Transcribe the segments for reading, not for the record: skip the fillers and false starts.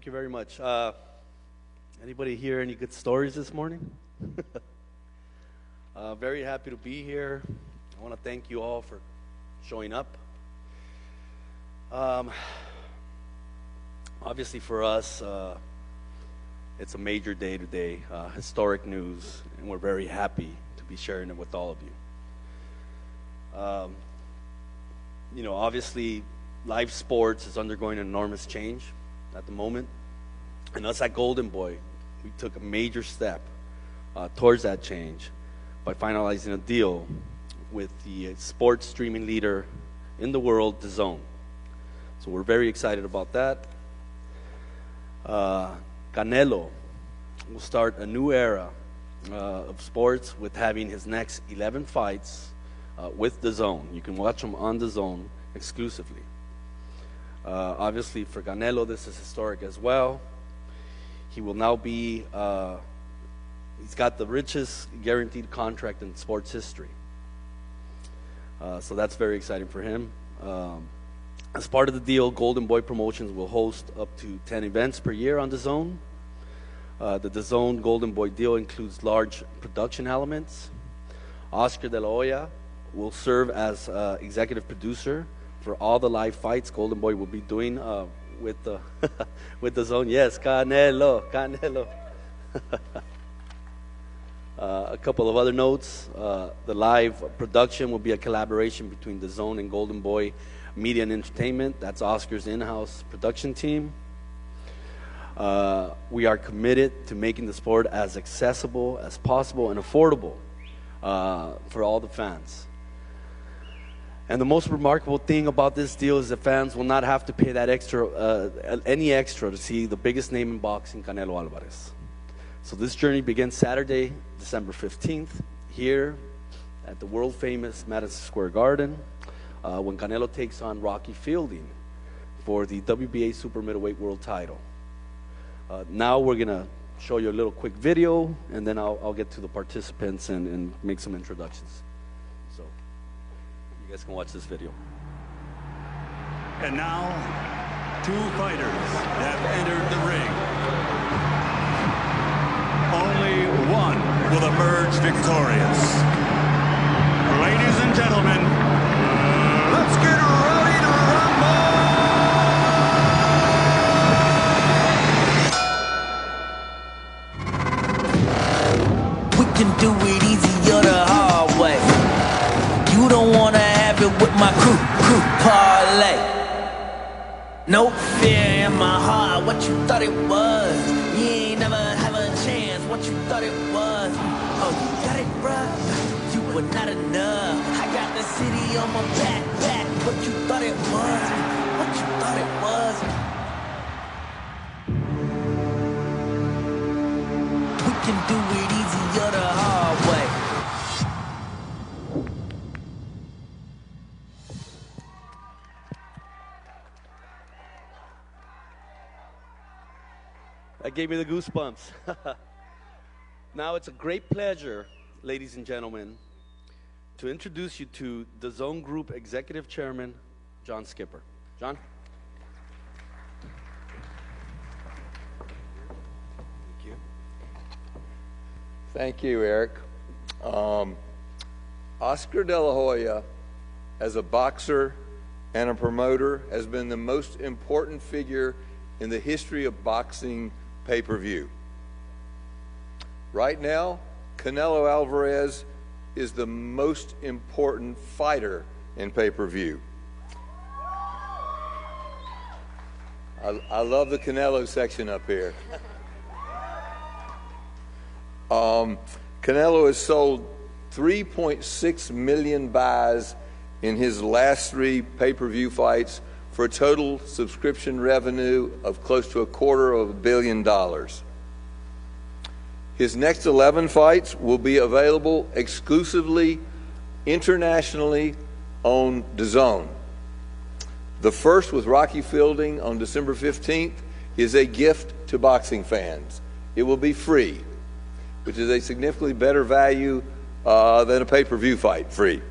Thank you very much. Anybody hear any good stories this morning? Very happy to be here. I want to thank you all for showing up. Obviously for us, it's a major day today, historic news, and we're very happy to be sharing it with all of you. Obviously live sports is undergoing an enormous change at the moment, and us at Golden Boy, we took a major step towards that change by finalizing a deal with the sports streaming leader in the world, DAZN. So we're very excited about that. Canelo will start a new era of sports with having his next 11 fights with DAZN. You can watch them on DAZN exclusively. Obviously for Canelo, this is historic as well. He will now be, he's got the richest guaranteed contract in sports history. So that's very exciting for him. As part of the deal, Golden Boy Promotions will host up to 10 events per year on DAZN. The DAZN Golden Boy deal includes large production elements. Oscar De La Hoya will serve as executive producer for all the live fights Golden Boy will be doing with the with DAZN. Yes, Canelo. A couple of other notes. The live production will be a collaboration between DAZN and Golden Boy Media and Entertainment. That's Oscar's in-house production team. We are committed to making the sport as accessible as possible and affordable for all the fans. And the most remarkable thing about this deal is that fans will not have to pay that any extra to see the biggest name in boxing, Canelo Alvarez. So this journey begins Saturday, December 15th, here at the world-famous Madison Square Garden, when Canelo takes on Rocky Fielding for the WBA super middleweight world title. Now we're going to show you a little quick video, and then I'll get to the participants and make some introductions. So you guys can watch this video. And now, two fighters have entered the ring. Only one will emerge victorious. Ladies and gentlemen, let's get ready to rumble! We can do it easy or the hard way. You don't wanna have it with my crew parlay. No fear in my heart, what you thought it was. You ain't never have a chance, what you thought it was. Oh, you got it, bruh, you were not enough. I got the city on my back, what you thought it was. What you thought it was. We can do it easy or the hard way. That gave me the goosebumps. Now it's a great pleasure, ladies and gentlemen, to introduce you to the DAZN Group Executive Chairman, John Skipper. John? Thank you. Thank you, Eric. Oscar De La Hoya, as a boxer and a promoter, has been the most important figure in the history of boxing pay-per-view. Right now, Canelo Alvarez is the most important fighter in pay-per-view. I love the Canelo section up here. Canelo has sold 3.6 million buys in his last three pay-per-view fights for a total subscription revenue of close to $250 million. His next 11 fights will be available exclusively internationally on DAZN. The first, with Rocky Fielding on December 15th, is a gift to boxing fans. It will be free, which is a significantly better value than a pay-per-view fight, free.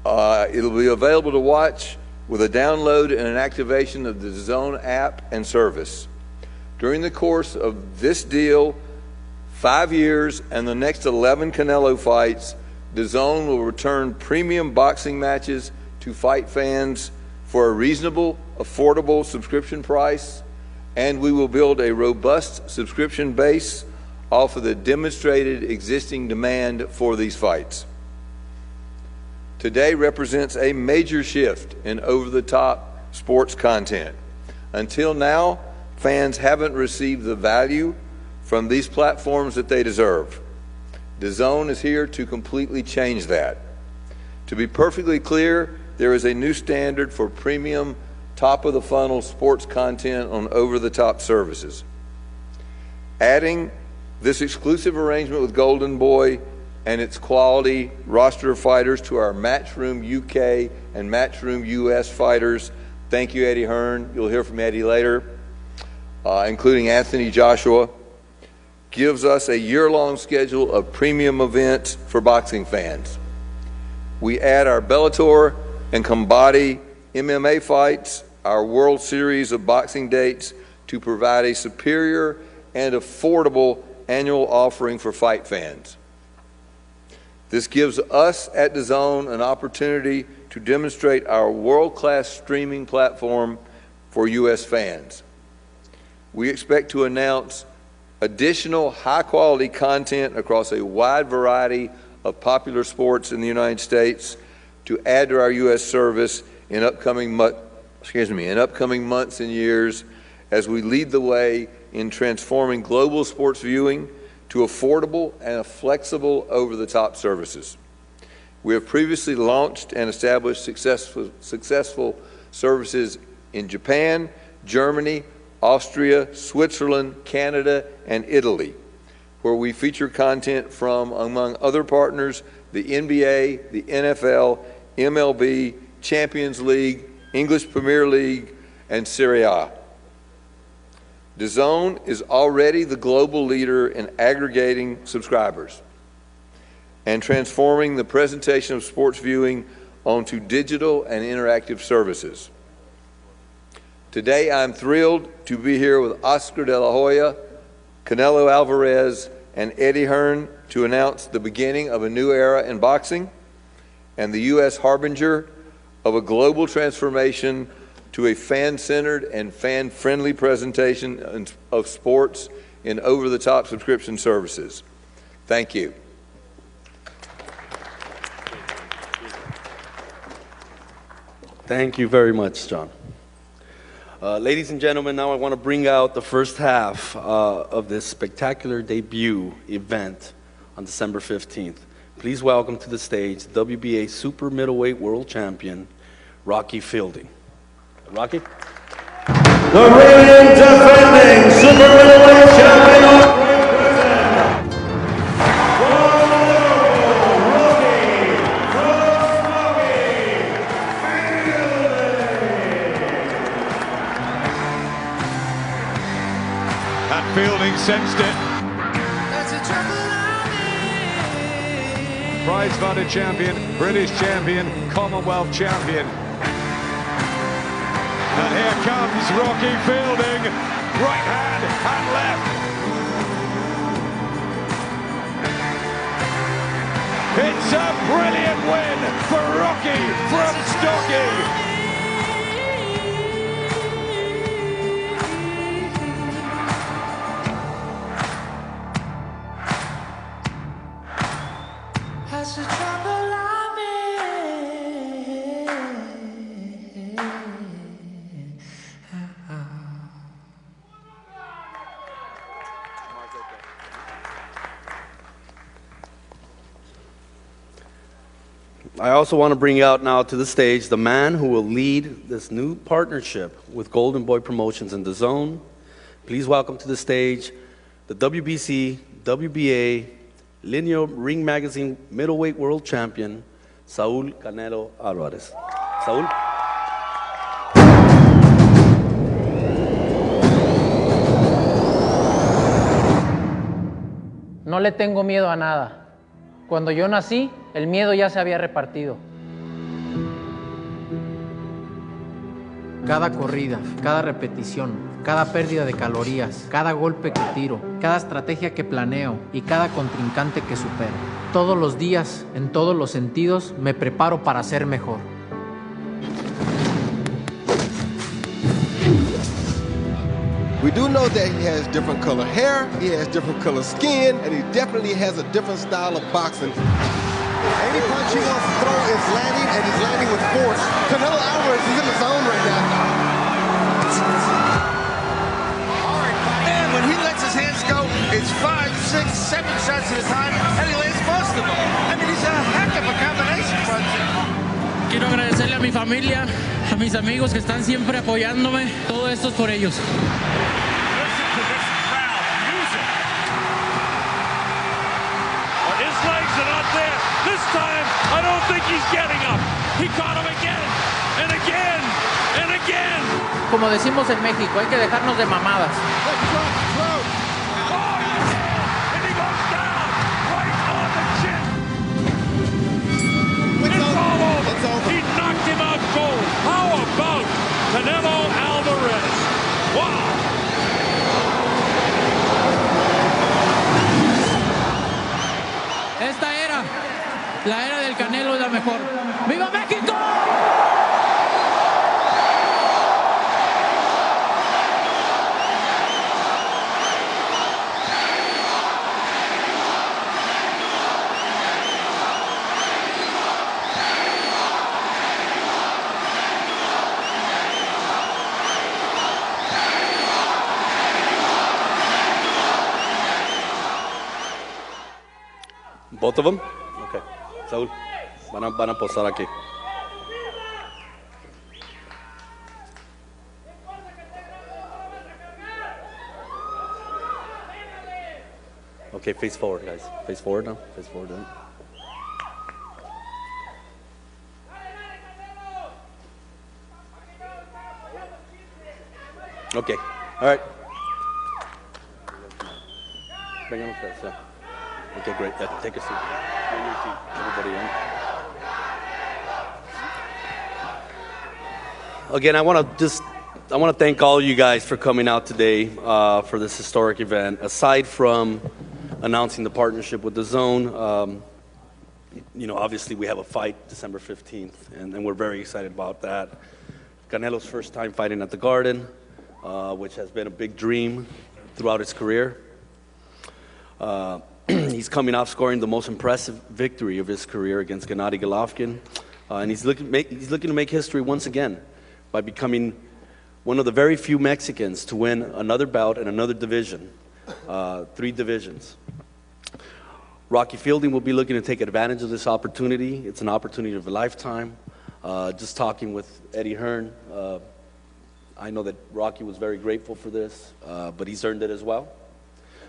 It'll be available to watch with a download and an activation of the DAZN app and service. During the course of this deal, 5 years and the next 11 Canelo fights, DAZN will return premium boxing matches to fight fans for a reasonable, affordable subscription price, and we will build a robust subscription base off of the demonstrated existing demand for these fights. Today represents a major shift in over-the-top sports content. Until now, fans haven't received the value from these platforms that they deserve. DAZN is here to completely change that. To be perfectly clear, there is a new standard for premium, top-of-the-funnel sports content on over-the-top services. Adding this exclusive arrangement with Golden Boy and its quality roster of fighters to our Matchroom UK and Matchroom US fighters. Thank you, Eddie Hearn. You'll hear from Eddie later, including Anthony Joshua. Gives us a year-long schedule of premium events for boxing fans. We add our Bellator and Combati MMA fights, our World Series of boxing dates, to provide a superior and affordable annual offering for fight fans. This gives us at DAZN an opportunity to demonstrate our world-class streaming platform for U.S. fans. We expect to announce additional high-quality content across a wide variety of popular sports in the United States to add to our U.S. service in upcoming months and years as we lead the way in transforming global sports viewing to affordable and flexible over-the-top services. We have previously launched and established successful services in Japan, Germany, Austria, Switzerland, Canada, and Italy, where we feature content from, among other partners, the NBA, the NFL, MLB, Champions League, English Premier League, and Serie A. DAZN is already the global leader in aggregating subscribers and transforming the presentation of sports viewing onto digital and interactive services. Today, I'm thrilled to be here with Oscar De La Hoya, Canelo Alvarez, and Eddie Hearn to announce the beginning of a new era in boxing and the U.S. harbinger of a global transformation to a fan-centered and fan-friendly presentation of sports in over-the-top subscription services. Thank you. Thank you very much, John. Ladies and gentlemen, now I want to bring out the first half of this spectacular debut event on December 15th. Please welcome to the stage WBA Super Middleweight World Champion, Rocky Fielding. Rocky? The reigning defending Super Middleweight Champion of Great Britain, Rocky Fielding. And Fielding sensed it. Prize-funded champion, British champion, Commonwealth champion. And here comes Rocky Fielding, right hand and left. It's a brilliant win for Rocky from Stocky. I also want to bring out now to the stage the man who will lead this new partnership with Golden Boy Promotions and DAZN. Please welcome to the stage the WBC, WBA, Lineal Ring Magazine Middleweight World Champion, SAUL Canelo Alvarez. Saúl. No le tengo miedo a nada. Cuando yo nací, el miedo ya se había repartido. Cada corrida, cada repetición, cada pérdida de calorías, cada golpe que tiro, cada estrategia que planeo y cada contrincante que supero. Todos los días, en todos los sentidos, me preparo para ser mejor. We do know that he has different color hair, he has different color skin, and he definitely has a different style of boxing. Any punch he wants to throw is landing, and he's landing with force. Canelo Alvarez is in the zone right now. And when he lets his hands go, it's 5, 6, 7 shots at a time, and he lands most of them. I mean, he's a heck of a combination puncher. Quiero agradecerle a mi familia, a mis amigos que están siempre apoyándome. Todo esto es por ellos. This time, I don't think he's getting up. He caught him again, and again, and again. Como decimos en México, hay que dejarnos de mamadas. Oh, yeah! And he goes down, right on the chin. It's all over. He knocked him out cold. How about Canelo Alvarez? Wow. La era del Canelo es la mejor. ¡Viva México! Both of them? Okay. Saúl, van a posar aquí. Okay, face forward, guys. Face forward now. Face forward now. Okay, all right. Vengan ustedes, yeah. Okay, great. Yeah, take a seat. Everybody in. Again, I want to thank all you guys for coming out today for this historic event. Aside from announcing the partnership with DAZN, you know, obviously we have a fight December 15th, and we're very excited about that. Canelo's first time fighting at the Garden, which has been a big dream throughout his career. He's coming off scoring the most impressive victory of his career against Gennady Golovkin, and he's looking to make history once again by becoming one of the very few Mexicans to win another bout in another division, 3 divisions. Rocky Fielding will be looking to take advantage of this opportunity. It's an opportunity of a lifetime. Just talking with Eddie Hearn, I know that Rocky was very grateful for this, but he's earned it as well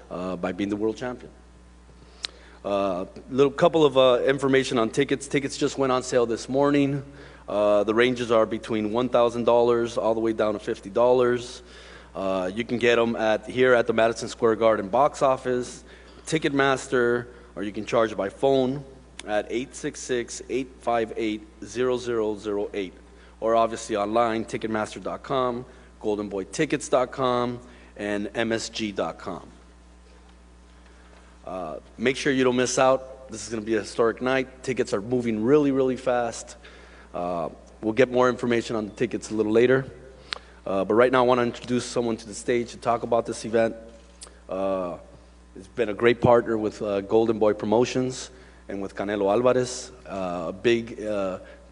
by being the world champion. Little couple of information on tickets. Tickets just went on sale this morning. The ranges are between $1,000 all the way down to $50. You can get them here at the Madison Square Garden box office, Ticketmaster, or you can charge by phone at 866-858-0008, or obviously online, Ticketmaster.com, GoldenBoyTickets.com, and MSG.com. Make sure you don't miss out. This is going to be a historic night. Tickets are moving really, really fast. We'll get more information on the tickets a little later. But right now I want to introduce someone to the stage to talk about this event. It's been a great partner with Golden Boy Promotions and with Canelo Alvarez, a big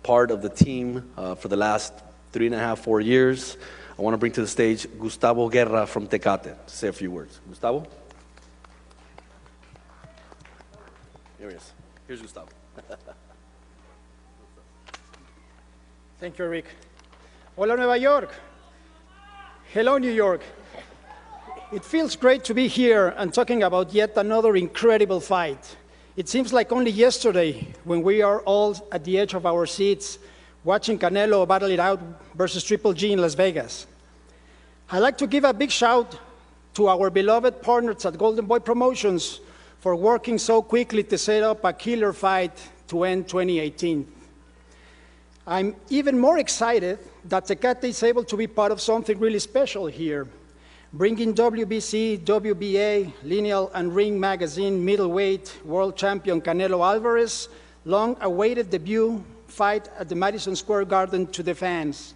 part of the team for the last 3.5, 4 years. I want to bring to the stage Gustavo Guerra from Tecate to say a few words. Gustavo? Here he is. Here's Gustavo. Thank you, Rick. Hola, Nueva York. Hello, New York. It feels great to be here and talking about yet another incredible fight. It seems like only yesterday when we are all at the edge of our seats watching Canelo battle it out versus Triple G in Las Vegas. I'd like to give a big shout to our beloved partners at Golden Boy Promotions for working so quickly to set up a killer fight to end 2018. I'm even more excited that Tecate is able to be part of something really special here, bringing WBC, WBA, Lineal and Ring Magazine middleweight world champion Canelo Alvarez, long-awaited debut fight at the Madison Square Garden to the fans.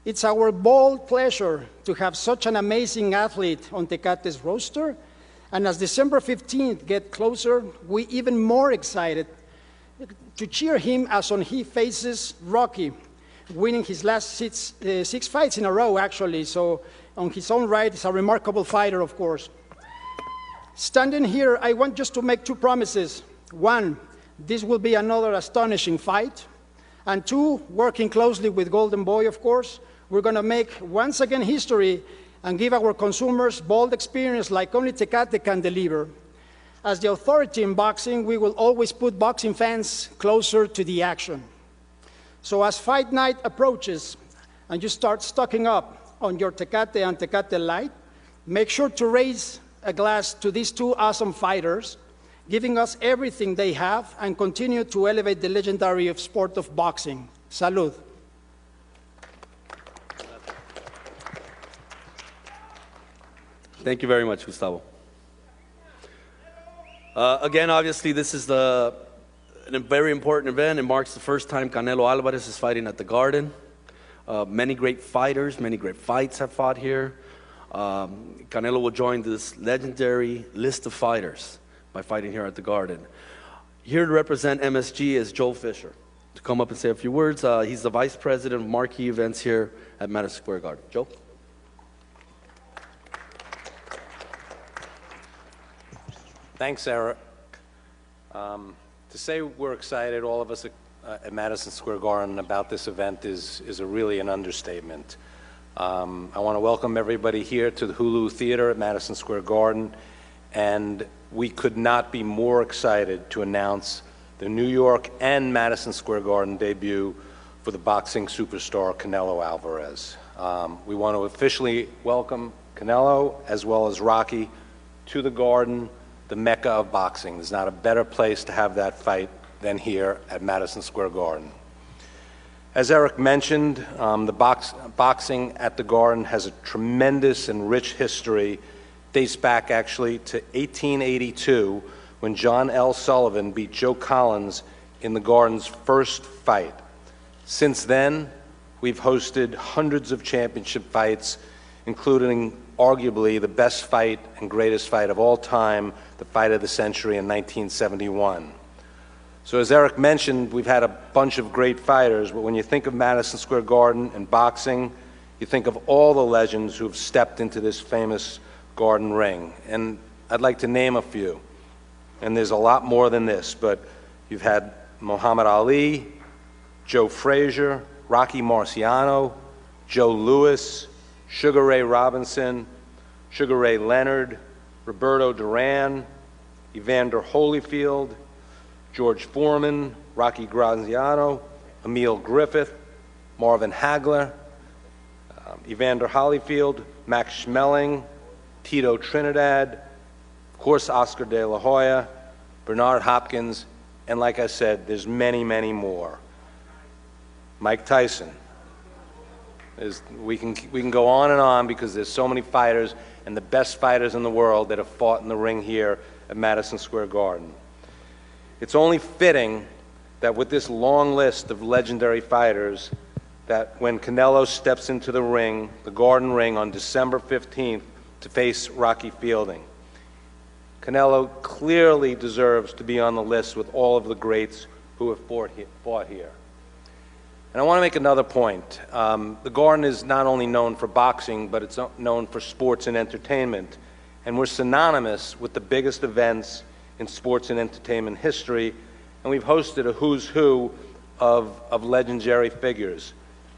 It's our bold pleasure to have such an amazing athlete on Tecate's roster, and as December 15th gets closer, we're even more excited to cheer him as he faces Rocky, winning his last six fights in a row, actually. So on his own right, he's a remarkable fighter, of course. Standing here, I want just to make two promises. One, this will be another astonishing fight. And two, working closely with Golden Boy, of course, we're going to make once again history and give our consumers bold experience like only Tecate can deliver. As the authority in boxing, we will always put boxing fans closer to the action. So as fight night approaches and you start stocking up on your Tecate and Tecate Light, make sure to raise a glass to these two awesome fighters, giving us everything they have and continue to elevate the legendary sport of boxing. Salud. Thank you very much, Gustavo. Again, obviously, this is a very important event. It marks the first time Canelo Alvarez is fighting at the Garden. Many great fighters, many great fights have fought here. Canelo will join this legendary list of fighters by fighting here at the Garden. Here to represent MSG is Joe Fisher. To come up and say a few words, he's the Vice President of Marquee Events here at Madison Square Garden. Joe? Thanks, Eric. To say we're excited, all of us at Madison Square Garden, about this event is really an understatement. I want to welcome everybody here to the Hulu Theater at Madison Square Garden, and we could not be more excited to announce the New York and Madison Square Garden debut for the boxing superstar Canelo Alvarez. We want to officially welcome Canelo as well as Rocky to the Garden, the Mecca of boxing. There's not a better place to have that fight than here at Madison Square Garden. As Eric mentioned, the boxing at the Garden has a tremendous and rich history. Dates back actually to 1882 when John L. Sullivan beat Joe Collins in the Garden's first fight. Since then, we've hosted hundreds of championship fights, including arguably the best fight and greatest fight of all time, the fight of the century in 1971. So as Eric mentioned, we've had a bunch of great fighters, but when you think of Madison Square Garden and boxing, you think of all the legends who have stepped into this famous Garden ring. And I'd like to name a few. And there's a lot more than this, but you've had Muhammad Ali, Joe Frazier, Rocky Marciano, Joe Louis, Sugar Ray Robinson, Sugar Ray Leonard, Roberto Duran, Evander Holyfield, George Foreman, Rocky Graziano, Emil Griffith, Marvin Hagler, Evander Holyfield, Max Schmeling, Tito Trinidad, of course Oscar De La Hoya, Bernard Hopkins, and like I said, there's many, many more. Mike Tyson. We can go on and on because there's so many fighters and the best fighters in the world that have fought in the ring here at Madison Square Garden. It's only fitting that with this long list of legendary fighters, that when Canelo steps into the ring, the Garden ring, on December 15th to face Rocky Fielding, Canelo clearly deserves to be on the list with all of the greats who have fought here. And I want to make another point. The Garden is not only known for boxing, but it's known for sports and entertainment. And we're synonymous with the biggest events in sports and entertainment history. And we've hosted a who's who of legendary figures,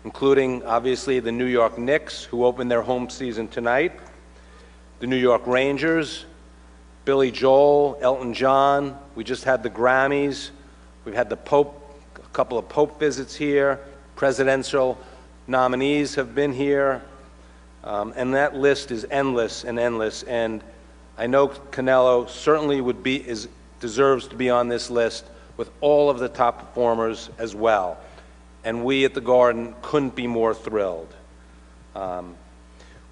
including, obviously, the New York Knicks, who opened their home season tonight, the New York Rangers, Billy Joel, Elton John. We just had the Grammys. We've had the Pope, a couple of Pope visits here. Presidential nominees have been here. And that list is endless and endless. And I know Canelo certainly deserves to be on this list with all of the top performers as well. and we at the Garden couldn't be more thrilled.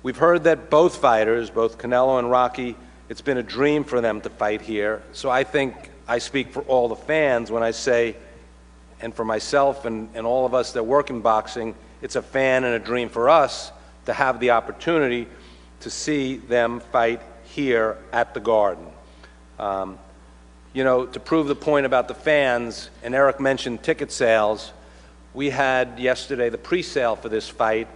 We've heard that both fighters, both Canelo and Rocky, it's been a dream for them to fight here. So I think I speak for all the fans when I say, and for myself and all of us that work in boxing, it's a fan and a dream for us to have the opportunity to see them fight here at the Garden. You know, to prove the point about the fans, and Eric mentioned ticket sales, we had yesterday the pre-sale for this fight,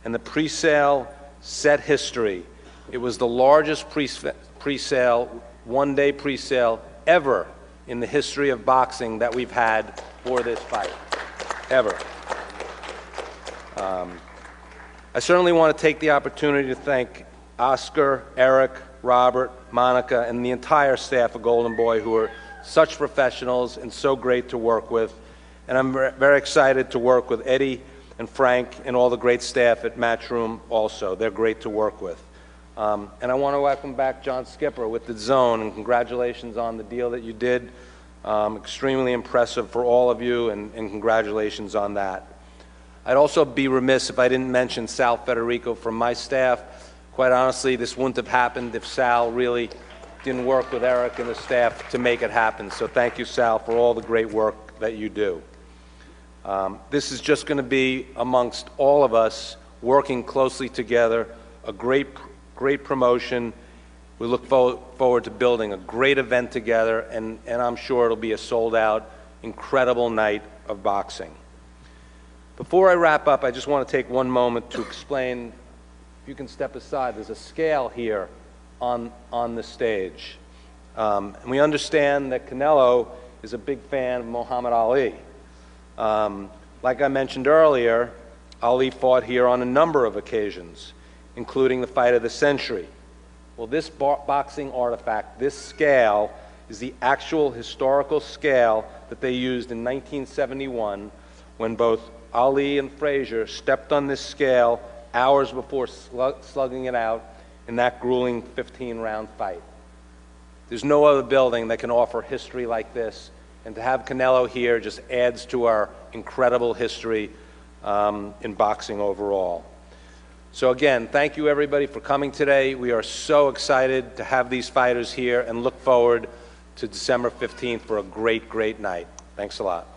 and the pre-sale set history. It was the largest pre-sale, one-day pre-sale ever in the history of boxing that we've had for this fight, ever. I certainly want to take the opportunity to thank Oscar, Eric, Robert, Monica, and the entire staff of Golden Boy, who are such professionals and so great to work with. And I'm very excited to work with Eddie and Frank and all the great staff at MATCHROOM also. They're great to work with. And I want to welcome back John Skipper with the DAZN, and congratulations on the deal that you did. Extremely impressive for all of you, and congratulations on that. I'd also be remiss if I didn't mention Sal Federico from my staff. Quite honestly, this wouldn't have happened if Sal really didn't work with Eric and the staff to make it happen. So thank you, Sal, for all the great work that you do. This is just going to be amongst all of us working closely together, a great promotion. We look forward to building a great event together, and I'm sure it'll be a sold-out, incredible night of boxing. Before I wrap up, I just want to take one moment to explain. If you can step aside, there's a scale here on the stage. And we understand that Canelo is a big fan of Muhammad Ali. Like I mentioned earlier, Ali fought here on a number of occasions, including the fight of the century. Well, this boxing artifact, this scale, is the actual historical scale that they used in 1971 when both Ali and Frazier stepped on this scale hours before slugging it out in that grueling 15-round fight. There's no other building that can offer history like this, and to have Canelo here just adds to our incredible history in boxing overall. So again, thank you everybody for coming today. We are so excited to have these fighters here and look forward to December 15th for a great, great night. Thanks a lot.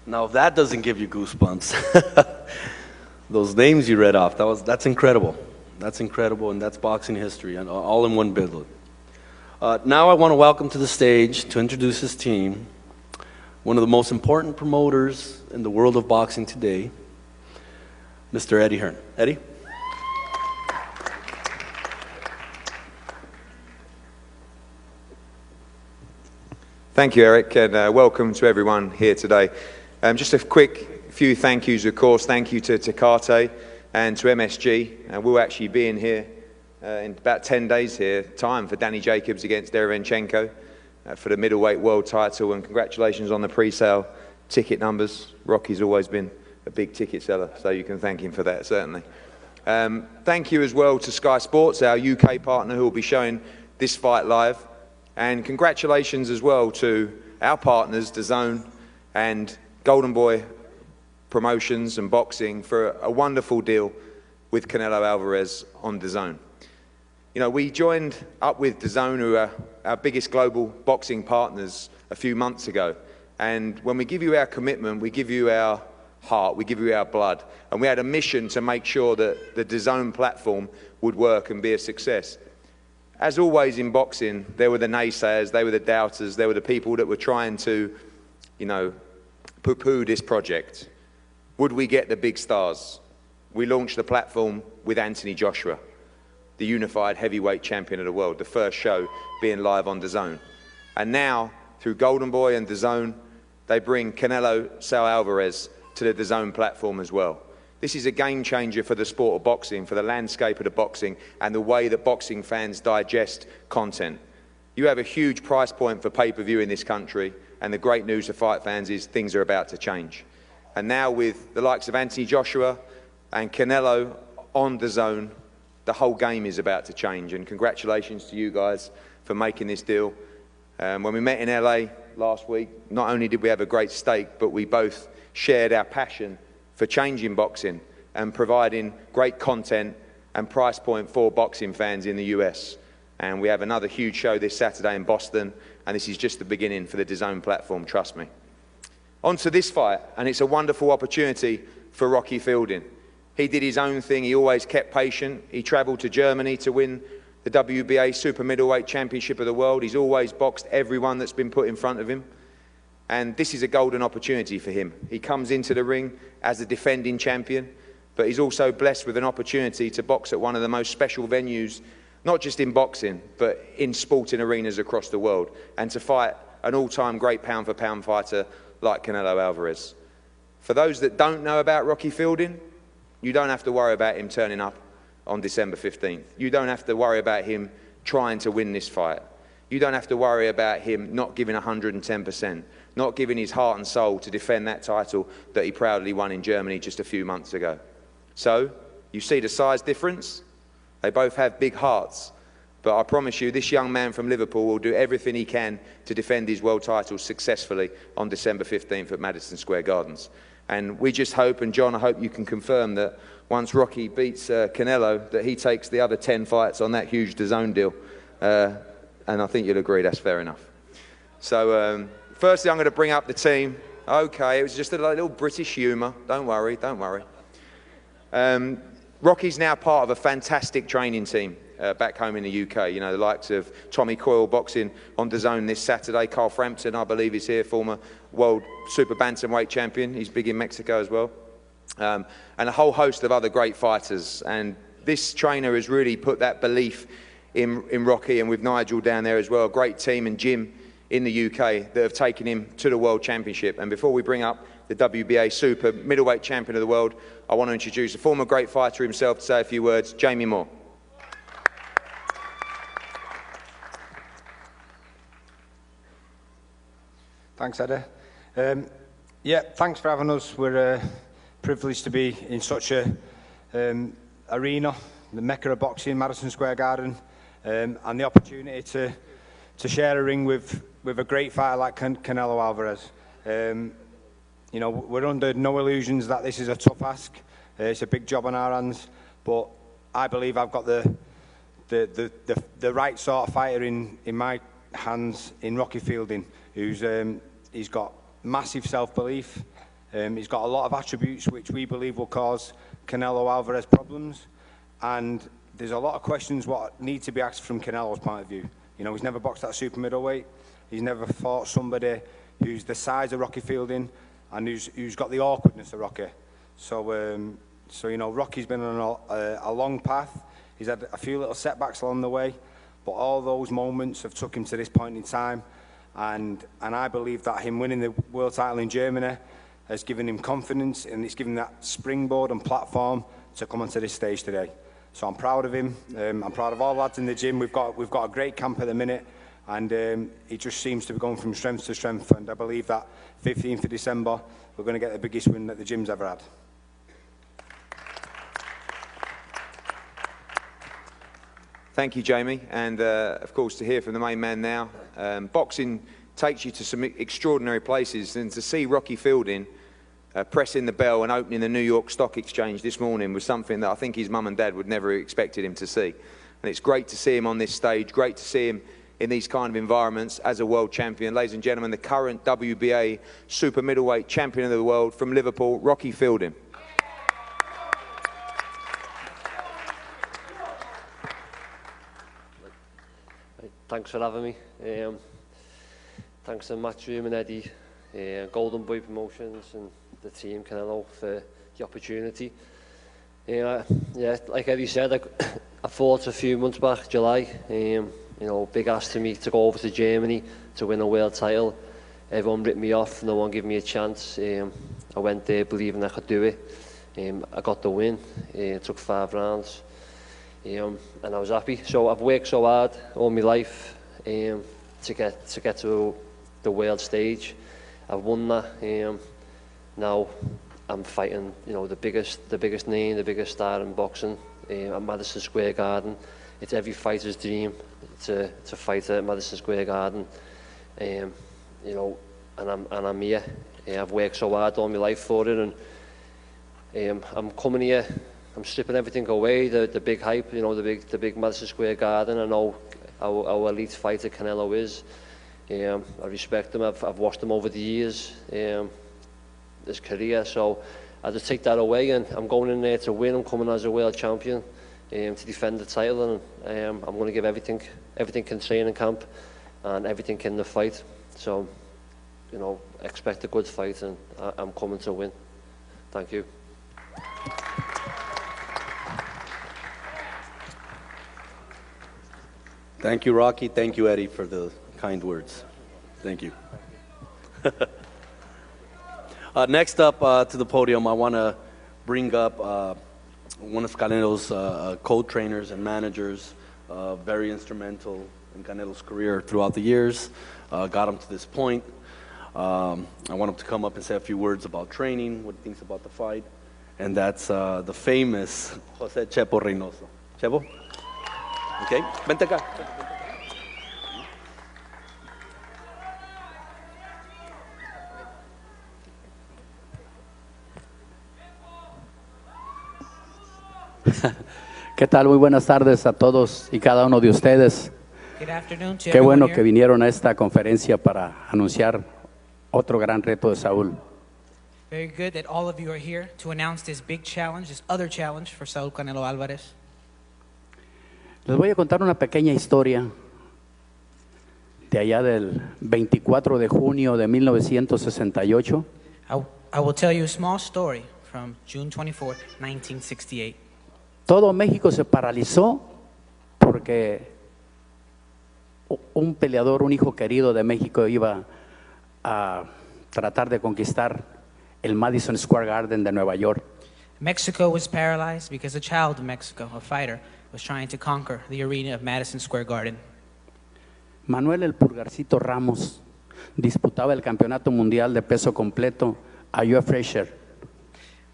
Now, if that doesn't give you goosebumps, those names you read off, that's incredible. That's incredible, and that's boxing history, and all in one billet. Now I want to welcome to the stage, to introduce his team, one of the most important promoters in the world of boxing today, Mr. Eddie Hearn. Eddie? Thank you, Eric, and welcome to everyone here today. Just a quick few thank yous, of course. Thank you to Takate and to MSG. We'll actually be in here in about 10 days here, time for Danny Jacobs against Derevyanchenko for the middleweight world title, and congratulations on the pre-sale ticket numbers. Rocky's always been a big ticket seller, so you can thank him for that, certainly. Thank you as well to Sky Sports, our UK partner, who will be showing this fight live. And congratulations as well to our partners, DAZN and Golden Boy Promotions and Boxing, for a wonderful deal with Canelo Alvarez on DAZN. You know, we joined up with DAZN, who are our biggest global boxing partners, a few months ago. And when we give you our commitment, we give you our heart, we give you our blood. And we had a mission to make sure that the DAZN platform would work and be a success. As always in boxing, there were the naysayers, they were the doubters, there were the people that were trying to, you know, poo-poo this project. Would we get the big stars? We launched the platform with Anthony Joshua, the unified heavyweight champion of the world, the first show being live on DAZN. And now, through Golden Boy and DAZN, they bring Canelo Saul Alvarez to the DAZN platform as well. This is a game changer for the sport of boxing, for the landscape of the boxing, and the way that boxing fans digest content. You have a huge price point for pay-per-view in this country, and the great news for fight fans is things are about to change. And now with the likes of Anthony Joshua and Canelo on DAZN, the whole game is about to change. And congratulations to you guys for making this deal. When we met in LA last week, not only did we have a great steak, but we both shared our passion for changing boxing and providing great content and price point for boxing fans in the US. And we have another huge show this Saturday in Boston, and this is just the beginning for the DAZN platform, trust me. On to this fight, and it's a wonderful opportunity for Rocky Fielding. He did his own thing, he always kept patient. He travelled to Germany to win the WBA Super Middleweight Championship of the World. He's always boxed everyone that's been put in front of him. And this is a golden opportunity for him. He comes into the ring as a defending champion, but he's also blessed with an opportunity to box at one of the most special venues, not just in boxing, but in sporting arenas across the world, and to fight an all-time great pound-for-pound fighter like Canelo Alvarez. For those that don't know about Rocky Fielding, you don't have to worry about him turning up on December 15th. You don't have to worry about him trying to win this fight. You don't have to worry about him not giving 110%, not giving his heart and soul to defend that title that he proudly won in Germany just a few months ago. So, you see the size difference? They both have big hearts. But I promise you, this young man from Liverpool will do everything he can to defend his world title successfully on December 15th at Madison Square Gardens. And we just hope, and John, I hope you can confirm that once Rocky beats Canelo, that he takes the other 10 fights on that huge DAZN deal. And I think you'll agree that's fair enough. So, firstly, I'm going to bring up the team. Okay, it was just a little British humour. Don't worry, don't worry. Rocky's now part of a fantastic training team back home in the UK. You know, the likes of Tommy Coyle boxing on DAZN this Saturday. Carl Frampton, I believe, is here, former world super bantamweight champion. He's big in Mexico as well. And a whole host of other great fighters. And this trainer has really put that belief in Rocky, and with Nigel down there as well, a great team, and Jim in the UK that have taken him to the World Championship. And before we bring up the WBA Super Middleweight Champion of the World, I want to introduce a former great fighter himself to say a few words, Jamie Moore. Thanks, Eddie. Yeah, thanks for having us. We're privileged to be in such a arena, the Mecca of boxing, Madison Square Garden, and the opportunity to share a ring with a great fighter like Canelo Alvarez. You know, we're under no illusions that this is a tough ask. It's a big job on our hands, but I believe I've got the right sort of fighter in my hands in Rocky Fielding, who's he's got massive self-belief. He's got a lot of attributes which we believe will cause Canelo Alvarez problems, and there's a lot of questions what need to be asked from Canelo's point of view. You know, he's never boxed at super middleweight. He's never fought somebody who's the size of Rocky Fielding and who's got the awkwardness of Rocky. So, you know, Rocky's been on a long path. He's had a few little setbacks along the way, but all those moments have took him to this point in time. And I believe that him winning the world title in Germany has given him confidence, and it's given that springboard and platform to come onto this stage today. So I'm proud of him. I'm proud of all the lads in the gym. We've got a great camp at the minute, and it just seems to be going from strength to strength. And I believe that 15th of December, we're going to get the biggest win that the gym's ever had. Thank you, Jamie. And of course, to hear from the main man now, boxing takes you to some extraordinary places, and to see Rocky Fielding pressing the bell and opening the New York Stock Exchange this morning was something that I think his mum and dad would never have expected him to see. And it's great to see him on this stage, great to see him in these kind of environments as a world champion. Ladies and gentlemen, the current WBA Super Middleweight Champion of the World from Liverpool, Rocky Fielding. Thanks for having me. Thanks to MATCHROOM and Eddie, Golden Boy Promotions and the team, Canelo, for the opportunity. Yeah, like Eddie said, I fought a few months back, July. You know, big ask to me to go over to Germany to win a world title. Everyone ripped me off, no one gave me a chance. I went there believing I could do it. I got the win. It took 5 rounds. And I was happy. So I've worked so hard all my life to get to the world stage. I've won that. Now I'm fighting, you know, the biggest name, the biggest star in boxing, at Madison Square Garden. It's every fighter's dream to fight at Madison Square Garden. You know, and I'm here. I've worked so hard all my life for it, and I'm coming here. I'm stripping everything away, the big hype, you know, the big Madison Square Garden. I know how elite fighter Canelo is. I respect him. I've watched him over the years, his career. So I just take that away, and I'm going in there to win. I'm coming as a world champion to defend the title, and I'm going to give everything in training camp and everything in the fight. So, you know, expect a good fight, and I'm coming to win. Thank you. Thank you, Rocky. Thank you, Eddie, for the kind words. Thank you. Next up to the podium, I want to bring up one of Canelo's co-trainers and managers, very instrumental in Canelo's career throughout the years, got him to this point. I want him to come up and say a few words about training, what he thinks about the fight, and that's the famous Jose Chepo Reynoso. Chepo? Okay, vente acá. ¿Qué tal? Muy buenas tardes a todos y cada uno de ustedes. Good afternoon to Qué bueno everyone que here. vinieron a esta conferencia para anunciar otro gran reto de Saúl. Very good that all of you are here to announce this big challenge, this other challenge for Saul Canelo Alvarez. Les voy a contar una pequeña historia de allá del 24 de junio de 1968. I will tell you a small story from June 24, 1968. Todo México se paralizó porque un peleador, un hijo querido de México iba a tratar de conquistar el Madison Square Garden de Nueva York. Mexico was paralyzed because a child of Mexico, a fighter, was trying to conquer the arena of Madison Square Garden. Manuel el Pulgarcito Ramos disputaba el campeonato mundial de peso completo a Joe Frazier.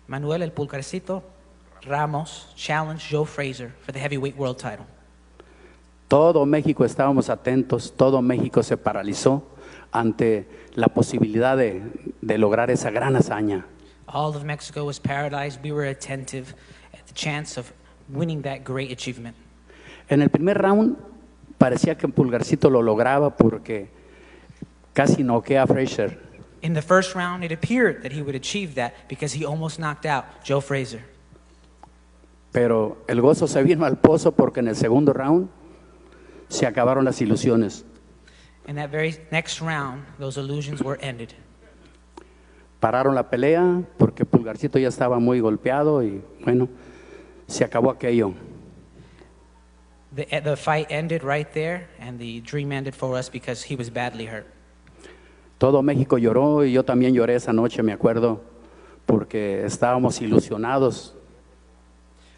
Manuel el Pulgarcito Ramos challenged Joe Frazier for the heavyweight world title. Todo México estábamos atentos, todo México se paralizó ante la posibilidad de lograr esa gran hazaña. All of Mexico was paralyzed. We were attentive at the chance of winning that great achievement. En el primer round parecía que Pulgarcito lo lograba porque casi noquea a Frazier. In the first round, it appeared that he would achieve that because he almost knocked out Joe Frazier. Pero el gozo se vino al pozo porque en el segundo round se acabaron las ilusiones. In that very next round, those illusions were ended. Pararon la pelea porque Pulgarcito ya estaba muy golpeado y bueno, se acabó aquello. The fight ended right there, and the dream ended for us because he was badly hurt. Todo México lloró y yo también lloré esa noche, me acuerdo, porque estábamos ilusionados.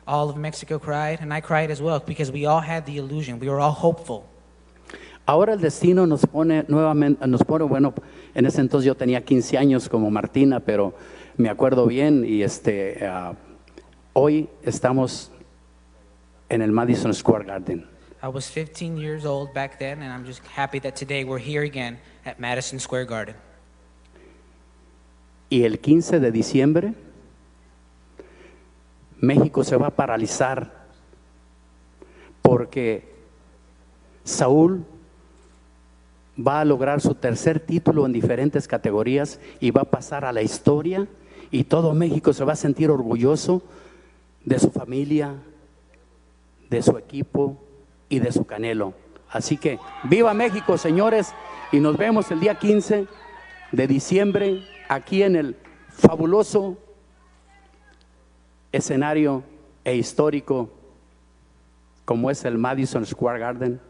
All of Mexico cried, and I cried as well because we all had the illusion. We were all hopeful. Ahora el destino nos pone nuevamente, bueno, en ese entonces yo tenía 15 años como Martina, pero me acuerdo bien y hoy estamos en el Madison Square Garden. I was 15 years old back then, and I'm just happy that today we're here again at Madison Square Garden. Y el 15 de diciembre, México se va a paralizar porque Saúl va a lograr su tercer título en diferentes categorías y va a pasar a la historia y todo México se va a sentir orgulloso de su familia, de su equipo y de su Canelo. Así que viva México, señores, y nos vemos el día 15 de diciembre aquí en el fabuloso escenario e histórico como es el Madison Square Garden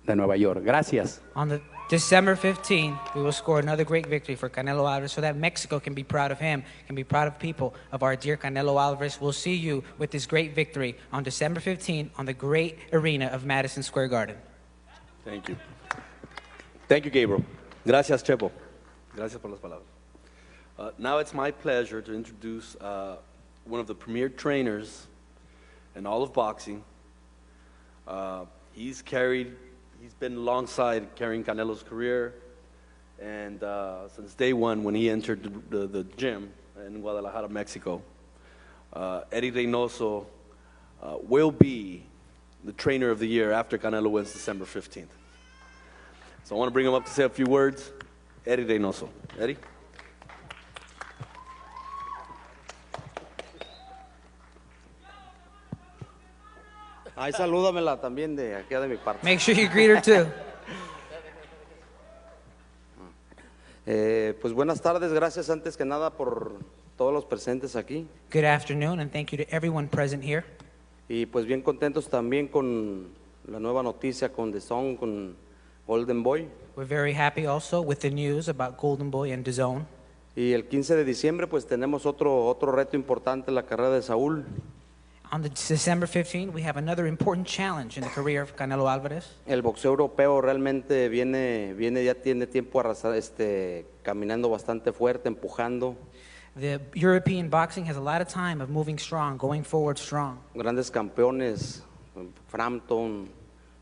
de Nueva York. Gracias. On the December 15, we will score another great victory for Canelo Alvarez so that Mexico can be proud of him, can be proud of people of our dear Canelo Alvarez. We'll see you with this great victory on December 15 on the great arena of Madison Square Garden. Thank you. Thank you, Gabriel. Gracias, Chepo. Gracias por las palabras. Now it's my pleasure to introduce one of the premier trainers in all of boxing. He's been alongside carrying Canelo's career, and since day one when he entered the gym in Guadalajara, Mexico, Eddie Reynoso will be the trainer of the year after Canelo wins December 15th. So I want to bring him up to say a few words. Eddie Reynoso. Eddie? Ahí salúdamela también de aquí de mi parte. Make sure you greet her too. Pues buenas tardes, gracias antes que nada por todos los presentes aquí. Good afternoon, and thank you to everyone present here. Y pues bien contentos también con la nueva noticia con DAZN, con Golden Boy. We're very happy also with the news about Golden Boy and DAZN. Y el 15 de diciembre pues tenemos otro reto importante en la carrera de Saúl. On December 15th, we have another important challenge in the career of Canelo Alvarez. El boxeo europeo realmente viene ya tiene tiempo caminando bastante fuerte, empujando. The European boxing has a lot of time of moving strong, going forward strong. Grandes campeones, Frampton,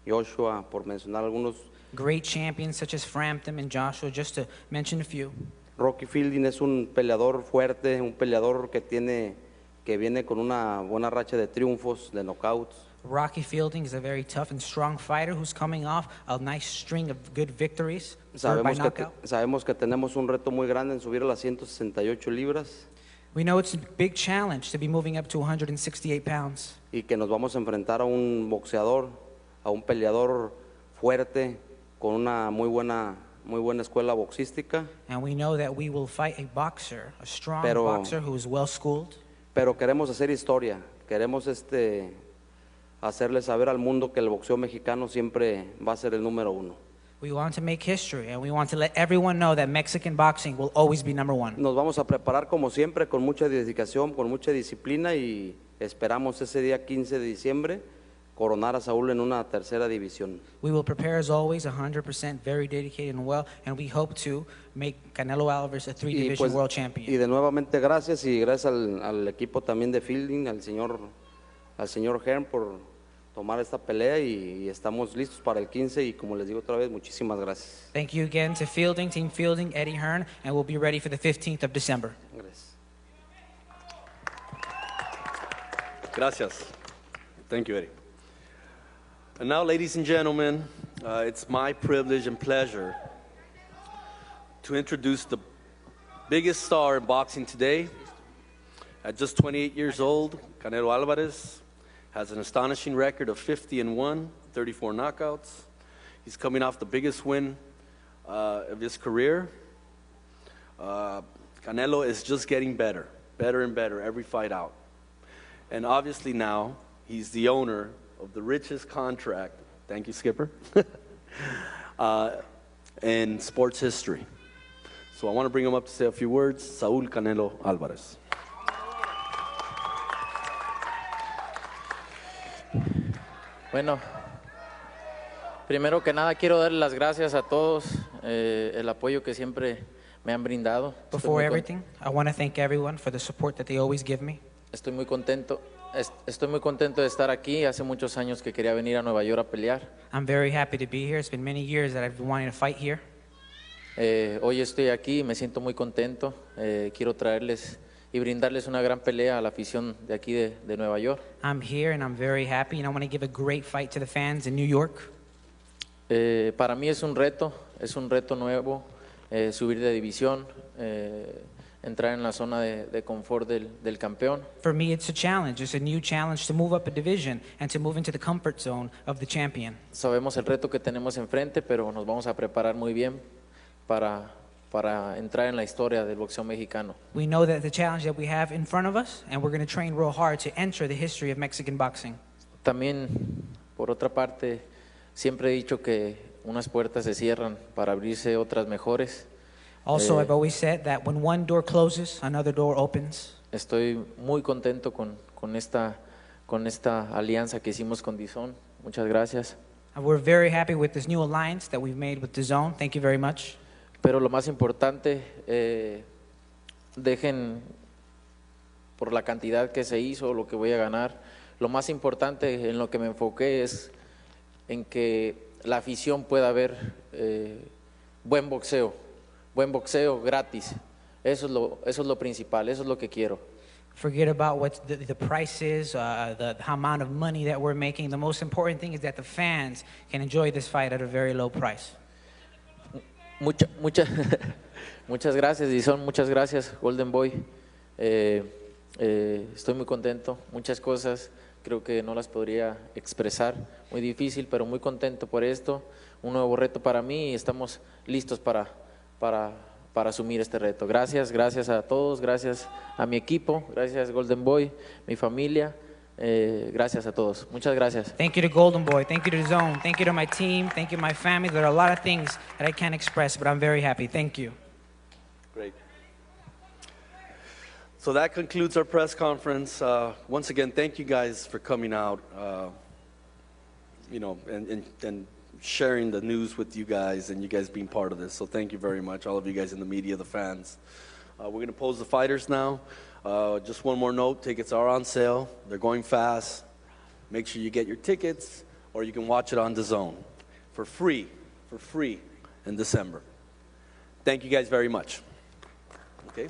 Joshua, por mencionar algunos. Great champions such as Frampton and Joshua, just to mention a few. Rocky Fielding es un peleador fuerte, un peleador que viene con una buena racha de triunfos, de knockouts. Rocky Fielding is a very tough and strong fighter who's coming off a nice string of good victories. Sabemos que tenemos un reto muy grande en subir a las 168 libras. We know it's a big challenge to be moving up to 168 pounds. Y que nos vamos a enfrentar a un boxeador, a un peleador fuerte, con una muy buena escuela boxística. And we know that we will fight a boxer, a strong boxer who is well schooled. Pero queremos hacer historia, queremos hacerle saber al mundo que el boxeo mexicano siempre va a ser el número uno. We want to make history, and we want to let everyone know that Mexican boxing will always be number one. Nos vamos a preparar como siempre con mucha dedicación, con mucha disciplina y esperamos ese día 15 de diciembre coronar a Saúl en una tercera división. We will prepare as always, 100% very dedicated and well, and we hope to make Canelo Alvarez a three-division world champion. Y de nuevamente gracias al equipo también de Fielding, al señor Hearn por tomar esta pelea y estamos listos para el 15 y como les digo otra vez, muchísimas gracias. Thank you again to Fielding, Team Fielding, Eddie Hearn, and we'll be ready for the 15th of December. Gracias. Gracias. Thank you, Eddie. And now, ladies and gentlemen, it's my privilege and pleasure to introduce the biggest star in boxing today. At just 28 years old, Canelo Alvarez has an astonishing record of 50-1, 34 knockouts. He's coming off the biggest win of his career. Canelo is just getting better and better every fight out. And obviously now, he's the owner of the richest contract, thank you, Skipper, in sports history. So I want to bring him up to say a few words. Saúl Canelo Alvarez. Bueno, primero que nada quiero darle las gracias a todos el apoyo que siempre me han brindado. Before everything, I want to thank everyone for the support that they always give me. Estoy muy contento de estar aquí. Hace muchos años que quería venir a Nueva York a pelear. I'm very happy to be here. It's been many years that I've been wanting to fight here. Hoy estoy aquí y me siento muy contento. Quiero traerles y brindarles una gran pelea a la afición de aquí de Nueva York. I'm here and I'm very happy and I want to give a great fight to the fans in New York. Para mí es un reto nuevo, subir de división, entrar en la zona de confort del campeón. For me, it's a challenge. It's a new challenge to move up a division and to move into the comfort zone of the champion. Sabemos el reto que tenemos enfrente, pero nos vamos a preparar muy bien para entrar en la historia del boxeo mexicano. We know that the challenge that we have in front of us, and we're going to train real hard to enter the history of Mexican boxing. También, por otra parte, siempre he dicho que unas puertas se cierran para abrirse otras mejores. Also, I've always said that when one door closes, another door opens. Estoy muy contento con esta alianza que hicimos con DAZN. Muchas gracias. And we're very happy with this new alliance that we've made with DAZN. Thank you very much. Pero lo más importante, dejen por la cantidad que se hizo, lo que voy a ganar, lo más importante en lo que me enfoqué es en que la afición pueda ver buen boxeo gratis. Eso es lo principal, eso es lo que quiero. Forget about what the price is, the amount of money that we're making. The most important thing is that the fans can enjoy this fight at a very low price. Muchas gracias, DAZN, muchas gracias, Golden Boy. Estoy muy contento, muchas cosas creo que no las podría expresar, muy difícil, pero muy contento por esto, un nuevo reto para mí y estamos listos para asumir este reto. Gracias a todos, gracias a mi equipo, gracias Golden Boy, mi familia, gracias a todos. Muchas gracias. Thank you to Golden Boy, thank you to DAZN, thank you to my team, thank you to my family. There are a lot of things that I can't express, but I'm very happy. Thank you. Great. So that concludes our press conference. Once again, thank you guys for coming out, and sharing the news with you guys and you guys being part of this. So thank you very much, all of you guys in the media, the fans. We're going to pose the fighters now. Just one more note, tickets are on sale. They're going fast. Make sure you get your tickets or you can watch it on DAZN for free in December. Thank you guys very much. Okay.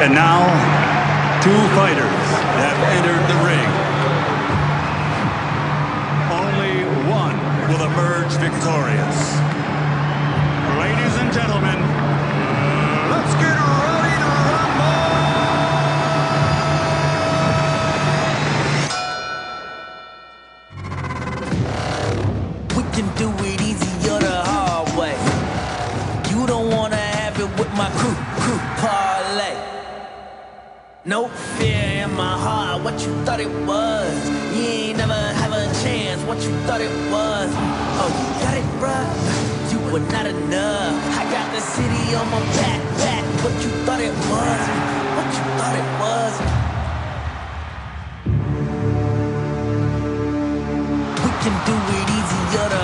And now, two fighters have entered the ring. Only one will emerge victorious. Ladies and gentlemen, let's get ready to rumble! We can do it easy or the hard way. You don't wanna have it with my crew parlay. No fear in my heart, what you thought it was. You ain't never have a chance, what you thought it was. Oh, you got it, bruh, you were not enough. I got the city on my back, what you thought it was. What you thought it was. We can do it easy or the